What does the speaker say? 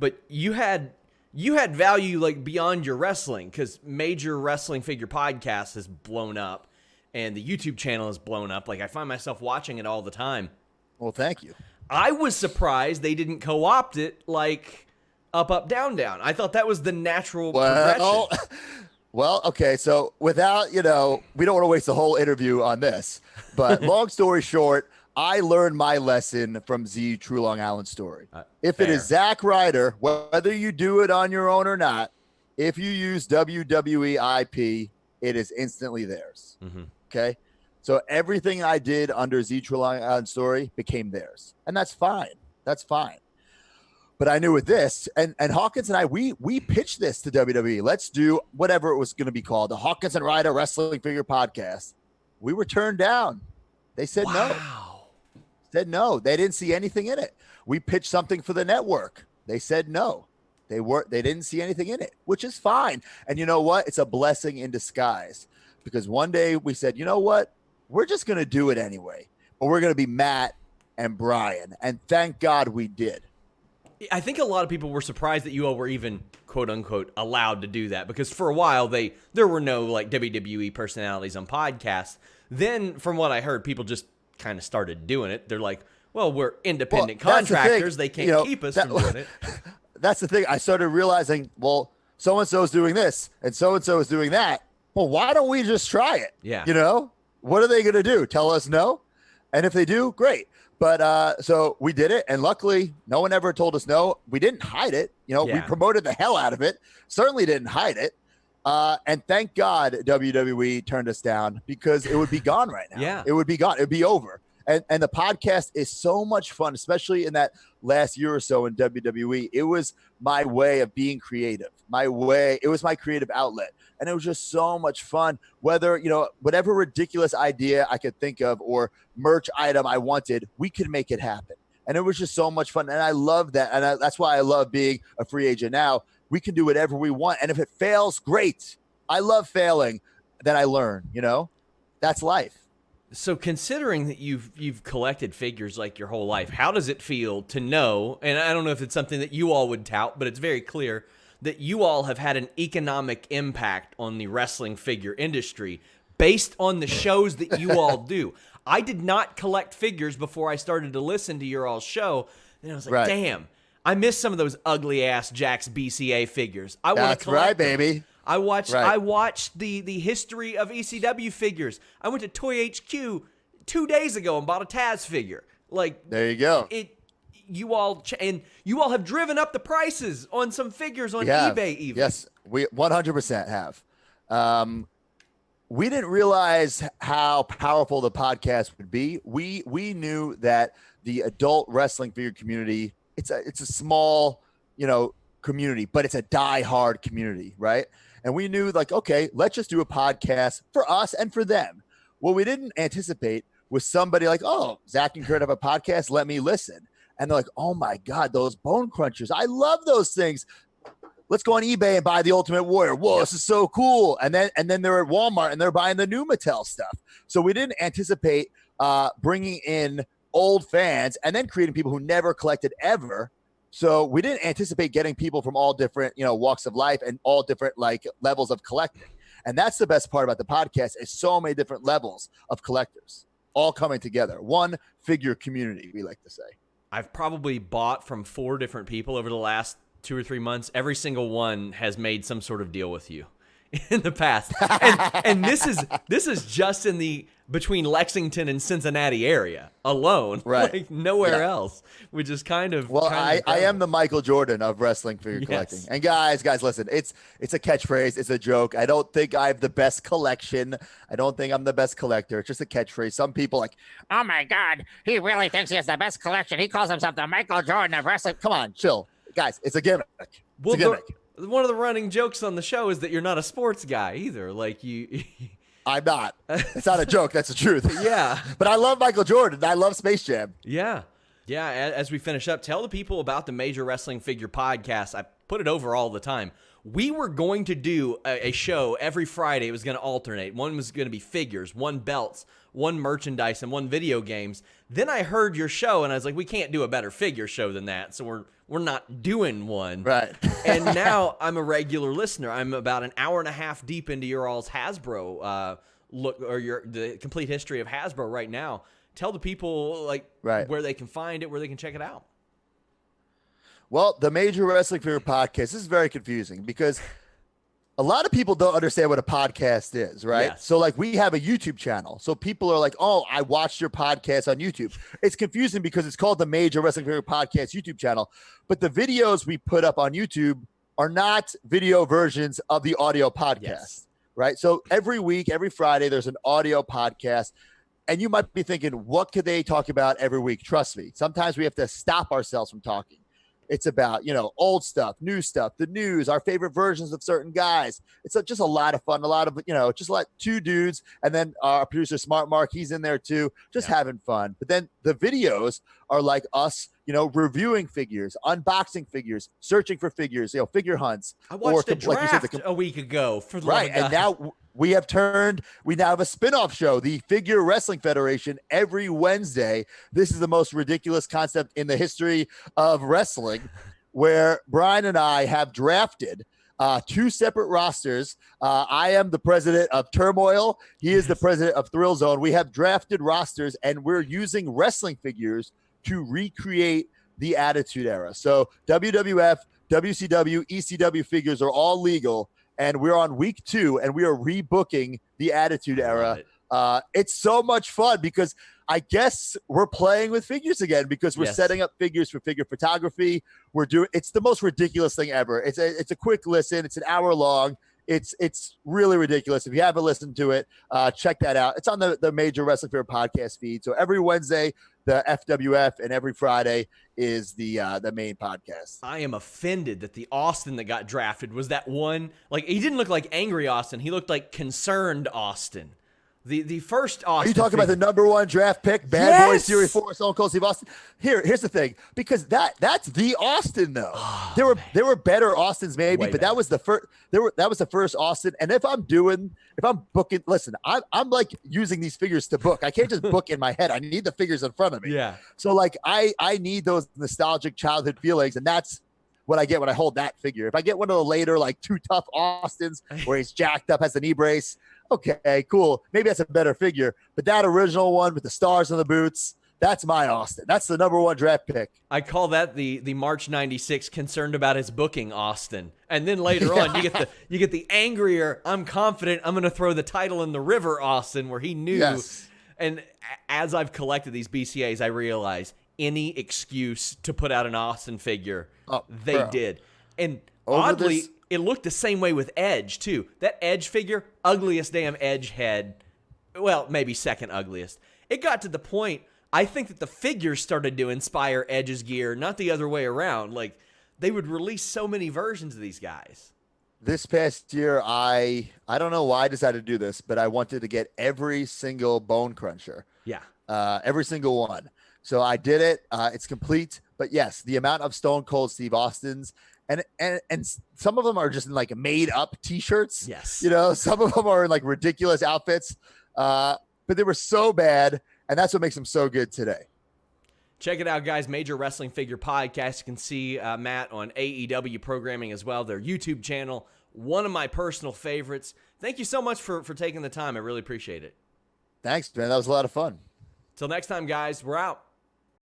but you had value like beyond your wrestling, because Major Wrestling Figure Podcast has blown up and the YouTube channel has blown up. Like, I find myself watching it all the time. Well, thank you. I was surprised they didn't co-opt it like up, up, down, down. I thought that was the natural progression. Well, okay. So without, we don't want to waste the whole interview on this, but long story short, I learned my lesson from Z True Long Island Story. If fair. It is Zack Ryder, whether you do it on your own or not, if you use WWE IP, it is instantly theirs. Mm-hmm. Okay. So everything I did under Z True Long Island Story became theirs. And that's fine. That's fine. But I knew with this, and Hawkins and I, we pitched this to WWE. Let's do whatever it was going to be called, the Hawkins and Ryder Wrestling Figure Podcast. We were turned down. They said no. Said no. They didn't see anything in it. We pitched something for the network. They said no. They didn't see anything in it, which is fine. And you know what? It's a blessing in disguise, because one day we said, you know what? We're just going to do it anyway. But we're going to be Matt and Brian. And thank God we did. I think a lot of people were surprised that you all were even, quote unquote, allowed to do that, because for a while there were no like WWE personalities on podcasts. Then from what I heard, people just kind of started doing it. They're like, well, we're independent contractors. They can't keep us from doing it. That's the thing. I started realizing, well, so-and-so is doing this and so-and-so is doing that. Well, why don't we just try it? Yeah. What are they going to do? Tell us no? And if they do, great. But so we did it, and luckily, no one ever told us no. We didn't hide it. We promoted the hell out of it. Certainly didn't hide it. And thank God WWE turned us down, because it would be gone right now. Yeah. It would be gone. It would be over. And the podcast is so much fun, especially in that last year or so in WWE. It was my way of being creative. It was my creative outlet. And it was just so much fun, whether, whatever ridiculous idea I could think of or merch item I wanted, we could make it happen. And it was just so much fun. And I love that. And that's why I love being a free agent now. We can do whatever we want. And if it fails, great. I love failing. Then I learn, that's life. So considering that you've collected figures like your whole life, how does it feel to know, and I don't know if it's something that you all would tout, but it's very clear that you all have had an economic impact on the wrestling figure industry based on the shows that you all do. I did not collect figures before I started to listen to your all's show, and I was like, damn, I missed some of those ugly-ass Jack's BCA figures. I want to collect them. Baby. I watched the history of ECW figures. I went to Toy HQ 2 days ago and bought a Taz figure. Like, there you go. You all have driven up the prices on some figures on eBay even. Yes, we 100% have. We didn't realize how powerful the podcast would be. We knew that the adult wrestling figure community, it's a small, community, but it's a diehard community, right? And we knew, like, okay, let's just do a podcast for us and for them. What we didn't anticipate was somebody like, oh, Zach and Kurt have a podcast, let me listen. And they're like, oh my God, those bone crunchers, I love those things. Let's go on eBay and buy the Ultimate Warrior. Whoa, this is so cool. And then they're at Walmart and they're buying the new Mattel stuff. So we didn't anticipate bringing in old fans and then creating people who never collected ever. So we didn't anticipate getting people from all different, walks of life and all different levels of collecting. And that's the best part about the podcast, is so many different levels of collectors all coming together. One figure community, we like to say. I've probably bought from 4 different people over the last 2 or 3 months. Every single one has made some sort of deal with you in the past. And this is just in the between Lexington and Cincinnati area alone, right? Like nowhere else, which is kind of I am the Michael Jordan of wrestling figure collecting. And guys, listen, it's a catchphrase, it's a joke. I don't think I have the best collection. I don't think I'm the best collector. It's just a catchphrase. Some people like, oh my God, he really thinks he has the best collection. He calls himself the Michael Jordan of wrestling. Come on, chill, guys. It's a gimmick. It's a gimmick. One of the running jokes on the show is that you're not a sports guy either. Like you. I'm not. It's not a joke. That's the truth. Yeah. But I love Michael Jordan. I love Space Jam. Yeah. Yeah. As we finish up, tell the people about the Major Wrestling Figure Podcast. I put it over all the time. We were going to do a show every Friday. It was going to alternate. One was going to be figures, one belts, one merchandise, and one video games. Then I heard your show, and I was like, we can't do a better figure show than that. So we're we're not doing one. Right. And now I'm a regular listener. I'm about an hour and a half deep into your all's Hasbro look, or the complete history of Hasbro right now. Tell the people where they can find it, where they can check it out. Well, the Major Wrestling Figure Podcast, this is very confusing because a lot of people don't understand what a podcast is, right? Yes. So like we have a YouTube channel. So people are like, oh, I watched your podcast on YouTube. It's confusing because it's called the Major Wrestling Figure Podcast YouTube channel. But the videos we put up on YouTube are not video versions of the audio podcast, right? So every week, every Friday, there's an audio podcast. And you might be thinking, what could they talk about every week? Trust me, sometimes we have to stop ourselves from talking. It's about, old stuff, new stuff, the news, our favorite versions of certain guys. It's just a lot of fun, a lot of, just like two dudes. And then our producer, Smart Mark, he's in there too, just having fun. But then the videos are like us, reviewing figures, unboxing figures, searching for figures, figure hunts. I watched a draft a week ago for the right. And now we now have a spinoff show, the Figure Wrestling Federation, every Wednesday. This is the most ridiculous concept in the history of wrestling, where Brian and I have drafted two separate rosters. I am the president of Turmoil. He is the president of Thrill Zone. We have drafted rosters, and we're using wrestling figures to recreate the Attitude Era. So WWF, WCW, ECW figures are all legal. And we're on week 2, and we are rebooking the Attitude Era. It's so much fun because I guess we're playing with figures again because we're setting up figures for figure photography. It's the most ridiculous thing ever. It's a quick listen. It's an hour long. It's really ridiculous. If you haven't listened to it, check that out. It's on the Major Wrestling Figure podcast feed. So every Wednesday, the FWF, and every Friday is the main podcast. I am offended that the Austin that got drafted was that one. Like, he didn't look like angry Austin. He looked like concerned Austin. The first Austin. Are you talking about the number 1 draft pick, Bad Boy Series 4, Stone Cold Steve Austin? Here's the thing, because that's the Austin though. There were better Austins maybe, but that was the first. That was the first Austin. And if I'm booking, listen, I'm like using these figures to book. I can't just book in my head. I need the figures in front of me. Yeah. So like I need those nostalgic childhood feelings, and that's what I get when I hold that figure. If I get one of the later like Too Tough Austins where he's jacked up, has the knee brace. Okay, cool. Maybe that's a better figure. But that original one with the stars on the boots, that's my Austin. That's the number 1 draft pick. I call that the March 96 concerned about his booking Austin. And then later on, you get the angrier, I'm confident I'm going to throw the title in the river Austin, where he knew. Yes. And as I've collected these BCAs, I realize any excuse to put out an Austin figure, they did. And oddly, it looked the same way with Edge, too. That Edge figure, ugliest damn Edge head. Well, maybe second ugliest. It got to the point, I think that the figures started to inspire Edge's gear, not the other way around. Like, they would release so many versions of these guys. This past year, I don't know why I decided to do this, but I wanted to get every single Bone Cruncher. Yeah. Every single one. So I did it. It's complete. But yes, the amount of Stone Cold Steve Austins, and some of them are just in like made up T-shirts. Yes. Some of them are in like ridiculous outfits. But they were so bad, and that's what makes them so good today. Check it out, guys. Major Wrestling Figure Podcast. You can see Matt on AEW programming as well, their YouTube channel. One of my personal favorites. Thank you so much for taking the time. I really appreciate it. Thanks, man. That was a lot of fun. Till next time, guys. We're out.